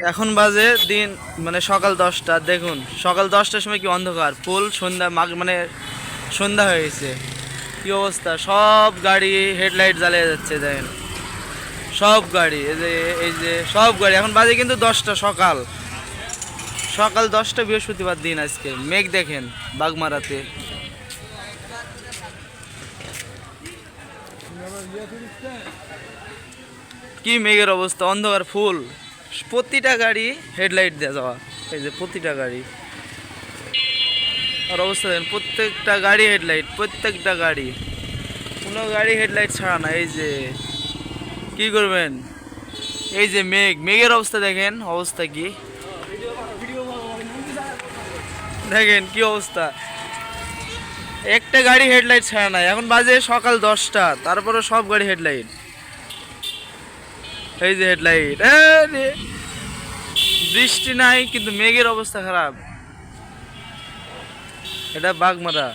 এখন বাজে দিন মানে সকাল 10টা। দেখুন সকাল 10টার সময় কি অন্ধকার, ফুল সন্ধ্যা মানে সন্ধ্যা হয়ে গেছে। কি অবস্থা, সব গাড়ি হেডলাইট জ্বালিয়ে যাচ্ছে দেখেন, সব গাড়ি এই যে সব গাড়ি। এখন বাজে কিন্তু 10টা, সকাল সকাল 10টা, বৃহস্পতিবার দিন আজকে। মেঘ দেখেন বাগমারাতে, কি মেঘের অবস্থা, অন্ধকার ফুল। প্রতিটা গাড়ি হেডলাইট দিয়ে যাওয়া, এই যে প্রতিটা গাড়ি। আর অবস্থা দেখেন, প্রত্যেকটা গাড়ি হেডলাইট, প্রত্যেকটা গাড়ি, কোনো গাড়ি হেডলাইট ছাড়া না। এই যে কি করবেন, এই যে মেঘের অবস্থা দেখেন, অবস্থা কি দেখেন, কি অবস্থা, একটা গাড়ি হেডলাইট ছাড়া নাই। এখন বাজে সকাল 10টা, তারপরে সব গাড়ি হেডলাইট, এই যে হেডলাইট। বৃষ্টি নাই কিন্তু মেঘের অবস্থা খারাপ। এটা বাগমারা।